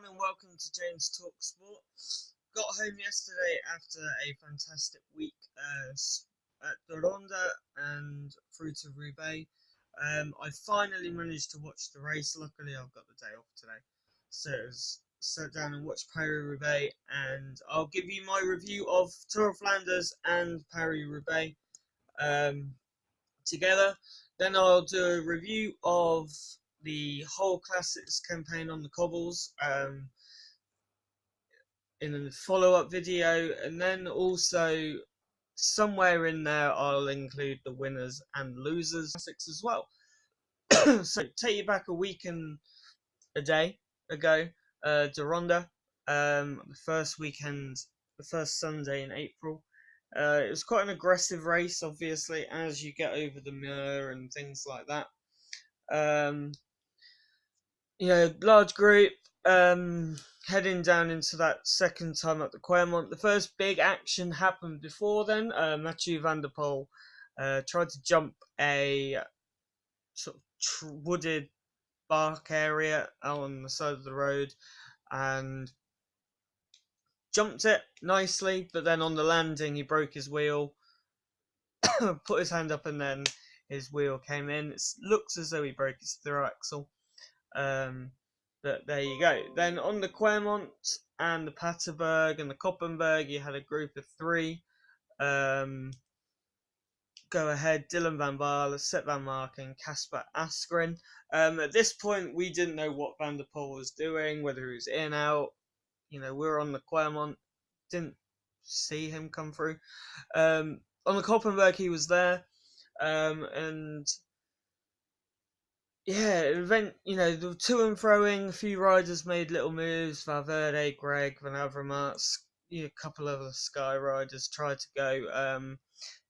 everyone, and welcome to James Talk Sport. Got home yesterday after a fantastic week at the Ronde and through to Roubaix. I finally managed to watch the race. Luckily, I've got the day off today, so I sat down and watched Paris-Roubaix, and I'll give you my review of Tour of Flanders and Paris-Roubaix together. Then I'll do a review of the whole Classics campaign on the cobbles in a follow-up video, and then also somewhere in there I'll include the winners and losers Classics as well. So take you back a week and a day ago to Ronde, the first weekend, the first Sunday in April. It was quite an aggressive race, obviously, as you get over the Muir and things like that. Large group heading down into that second time at the Clermont. The first big action happened before then. Mathieu van der Poel tried to jump a sort of wooded bark area out on the side of the road and jumped it nicely, but then on the landing he broke his wheel, put his hand up, and then his wheel came in. It looks as though he broke his throw axle. But there you go. Then on the Clermont and the Paterberg and the Koppenberg, you had a group of three go ahead: Dylan van Baarle, Sepp van Marken, and Kasper Askren. At this point, we didn't know what Van der Poel was doing, whether he was in, out. We were on the Clermont, didn't see him come through. On the Koppenberg, he was there, and yeah, the to and froing, a few riders made little moves. Valverde, Greg, Van Avermaet, a couple of the Sky riders tried to go.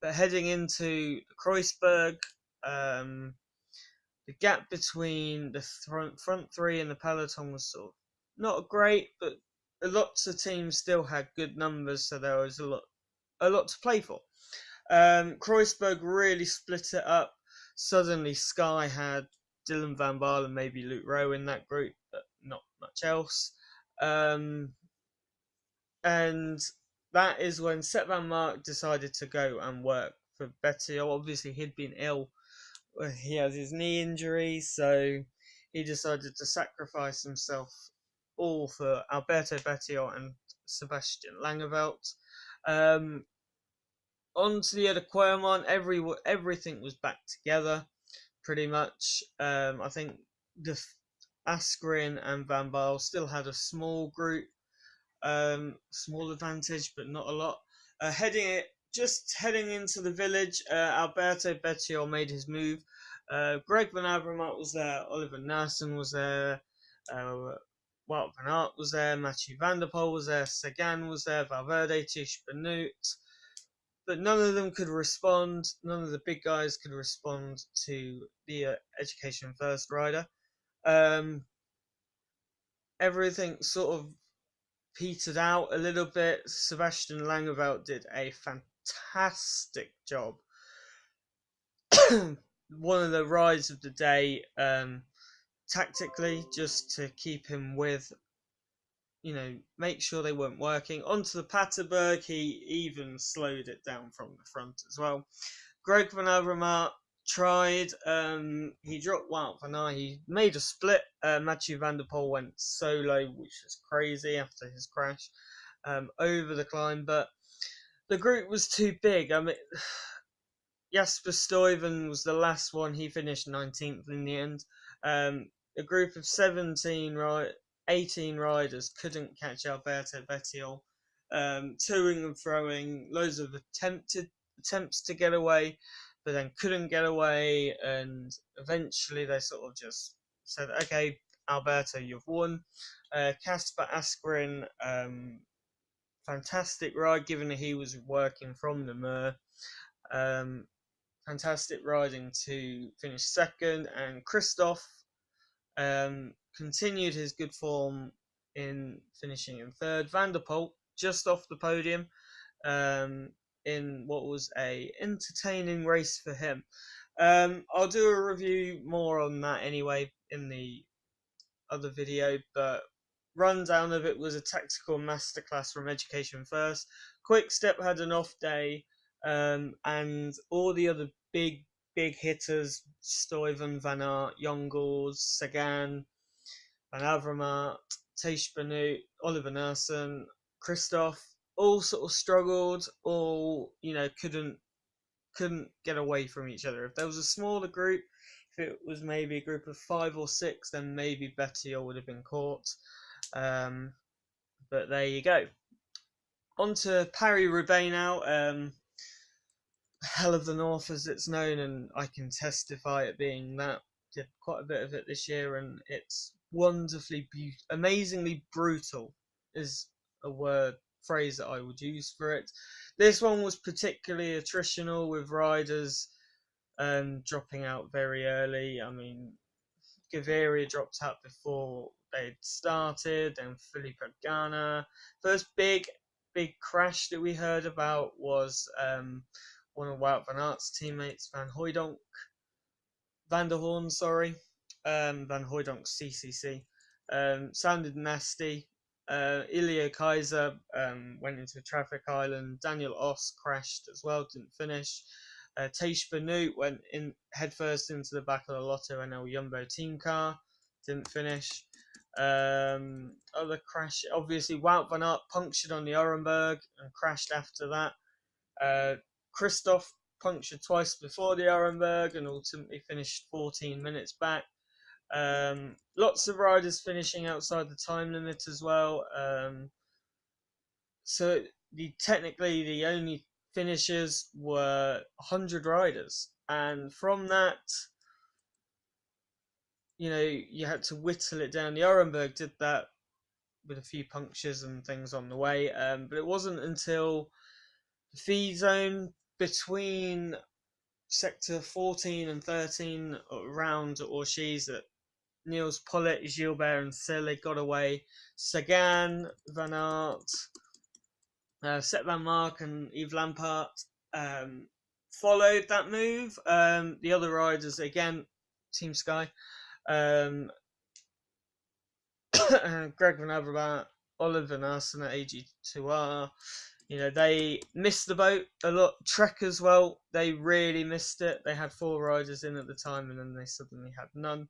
But heading into Kreuzberg, the gap between the front three and the peloton was sort of not great, but lots of teams still had good numbers, so there was a lot to play for. Kreuzberg really split it up. Suddenly, Sky had Dylan van Baarle and maybe Luke Rowe in that group, but not much else. And that is when Sepp van Marken decided to go and work for Bettiol. Obviously, he'd been ill. He had his knee injury, so he decided to sacrifice himself all for Alberto Bettiol and Sebastian Langeveld. On to the other Clermont, everything was back together, pretty much. I think the Askren and Van Baarle still had a small group, small advantage, but not a lot. Heading into the village, Alberto Bettiol made his move. Greg Van Avermaet was there, Oliver Naesen was there, Wout van Aert was there, Mathieu van der Poel was there, Sagan was there, Valverde, Tish Benoot. But none of them could respond. None of the big guys could respond to the Education First rider. Everything sort of petered out a little bit. Sebastian Langeveld did a fantastic job. One of the rides of the day, tactically, just to keep him with, make sure they weren't working. Onto the Paterberg, he even slowed it down from the front as well. Greg Van Avermaet tried, he dropped Wout van Aert, he made a split. Mathieu van der Poel went solo, which was crazy after his crash over the climb, but the group was too big. Jasper Stuyven was the last one, he finished 19th in the end. A group of 18 riders couldn't catch Alberto Bettiol, toing and throwing, loads of attempts to get away, but then couldn't get away, and eventually they sort of just said, okay, Alberto, you've won. Kasper Askren, fantastic ride, given that he was working from the Muir. Fantastic riding to finish second, and Christoph continued his good form in finishing in third. Van der Poel just off the podium in what was a entertaining race for him. I'll do a review more on that anyway in the other video, but rundown of it was a tactical masterclass from Education First. Quick Step had an off day, and all the other big hitters, Stuyven, Van Aert, Jongeels, Sagan, Van Avermaet, Teish Benoot, Oliver Naesen, Christoph, all sort of struggled, all couldn't get away from each other. If there was a smaller group, if it was maybe a group of 5 or 6, then maybe Bettiol would have been caught. But there you go. On to Paris-Roubaix now. Hell of the North, as it's known, and I can testify it being that. Did quite a bit of it this year, and it's wonderfully, amazingly brutal is a phrase that I would use for it. This one was particularly attritional, with riders dropping out very early. I mean, Gaviria dropped out before they'd started, and Philippe Gilbert. First big crash that we heard about was one of Wout van Aert's teammates, Van der Horn, sorry, Van Hooydonk's CCC. Sounded nasty. Ilya Kaiser went into a traffic island. Daniel Oss crashed as well, didn't finish. Teish Benoot went in headfirst into the back of the Lotto NL Jumbo team car, didn't finish. Other crash, obviously Wout van Aert punctured on the Orenburg and crashed after that. Christoph punctured twice before the Orenburg and ultimately finished 14 minutes back. Lots of riders finishing outside the time limit as well. So technically the only finishers were 100 riders, and from that, you had to whittle it down. The Orenburg did that with a few punctures and things on the way, but it wasn't until the feed zone between sector 14 and 13 around Orchies that Niels Pollitt, Gilbert and Sille got away. Sagan, Van Aert, Sepp Van Mark and Yves Lampaert followed that move. The other riders, again, Team Sky, Greg Van Avermaet, Oliver Naesen at AG2R, they missed the boat a lot. Trek as well, they really missed it. They had 4 riders in at the time, and then they suddenly had none.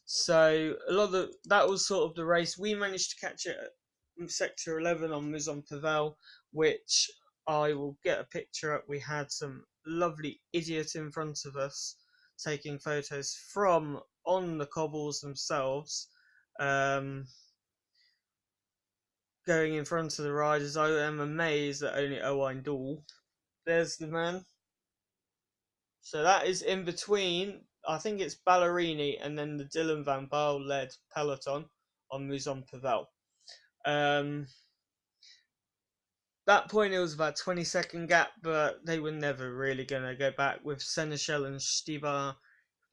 So that was sort of the race. We managed to catch it at sector 11 on Maison-Pavel, which I will get a picture up. We had some lovely idiot in front of us taking photos from on the cobbles themselves, going in front of the riders. I am amazed that only Owain Doull, there's the man. So that is in between, I think it's Ballerini and then the Dylan Van Baarle led peloton on Maison-Pavel. That point it was about 20-second gap, but they were never really going to go back with Seneschal and Stibar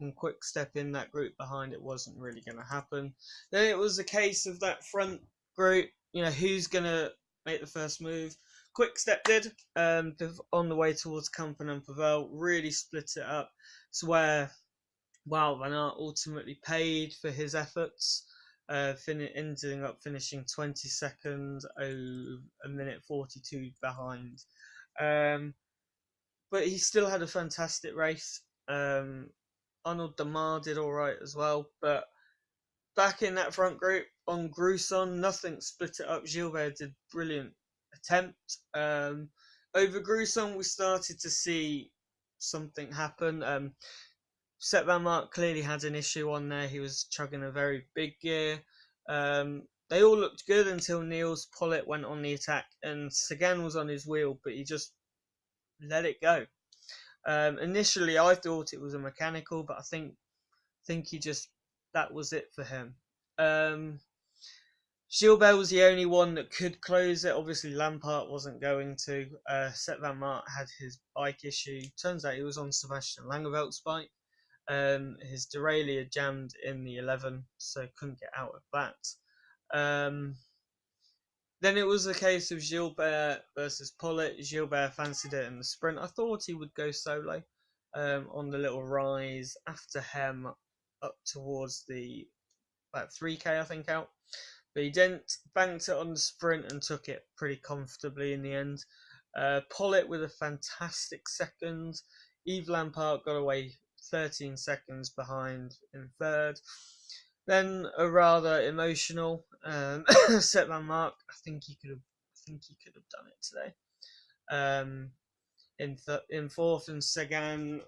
and Quick Step in that group behind. It wasn't really going to happen. Then it was a case of that front group, who's going to make the first move. Quick Step did, on the way towards Kampen and Pavel, really split it up. It's where Wout van Aert ultimately paid for his efforts, ending up finishing 22nd, a minute 42 behind. But he still had a fantastic race. Arnaud Demar did all right as well, but back in that front group on Gruson, nothing split it up. Gilbert did brilliant attempt. Over Gruson, we started to see something happen. Sepp Van Mark clearly had an issue on there. He was chugging a very big gear. They all looked good until Niels Pollitt went on the attack, and Sagan was on his wheel, but he just let it go. Initially, I thought it was a mechanical, but I think that was it for him. Gilbert was the only one that could close it. Obviously, Lampaert wasn't going to. Sepp Van Mark had his bike issue. Turns out he was on Sebastian Langevelt's bike. His derailleur jammed in the 11, so couldn't get out of that. Then it was a case of Gilbert versus Pollitt. Gilbert fancied it in the sprint. I thought he would go solo on the little rise after Hem up towards the about 3k I think out, but he didn't. Banked it on the sprint and took it pretty comfortably in the end. Pollitt with a fantastic second. Yves Lampard got away 13 seconds behind in third. Then a rather emotional Setman Mark. I think he could have done it today. In fourth, and Sagan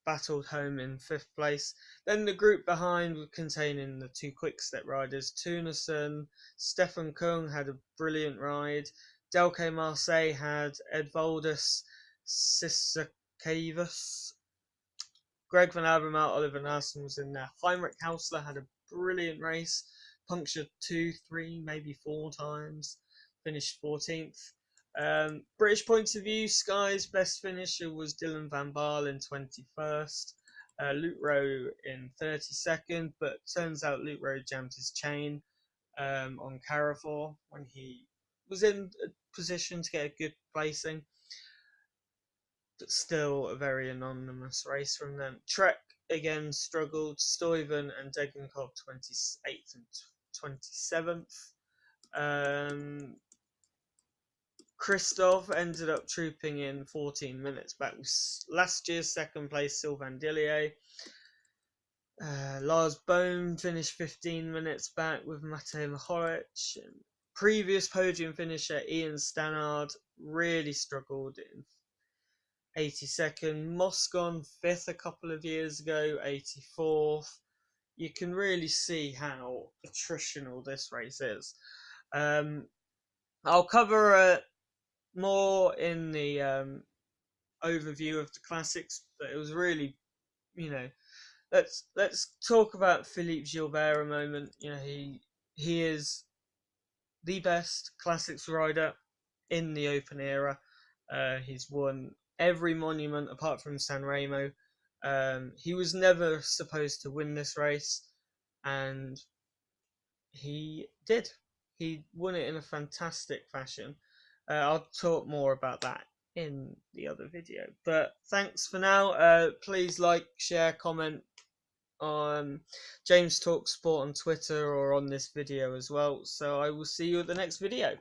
battled home in fifth place. Then the group behind, containing the two quick-step riders, Tuneson, Stefan Kung had a brilliant ride. Delke Marseille had Edvaldus Sisakavus. Greg Van Avermaet, Oliver Nassen was in there. Heinrich Hausler had a brilliant race, punctured 2, 3, maybe 4 times, finished 14th. British points of view, Sky's best finisher was Dylan Van Baarle in 21st. Luke Rowe in 32nd, but turns out Luke Rowe jammed his chain on Carrefour when he was in a position to get a good placing. But still a very anonymous race from them. Trek again struggled. Stuyven and Degenkov 28th and 27th. Christoph ended up trooping in 14 minutes back with last year's second place Sylvain Dillier. Lars Bohm finished 15 minutes back with Matej Mohoric. Previous podium finisher Ian Stannard really struggled in 82nd. Moscon 5th a couple of years ago, 84th. You can really see how attritional this race is. I'll cover more in the overview of the classics, but it was really, let's talk about Philippe Gilbert a moment. He is the best classics rider in the open era. He's won every monument apart from San Remo. He was never supposed to win this race, and he did. He won it in a fantastic fashion. I'll talk more about that in the other video. But thanks for now. Please like, share, comment on James Talk Sport on Twitter or on this video as well. So I will see you at the next video.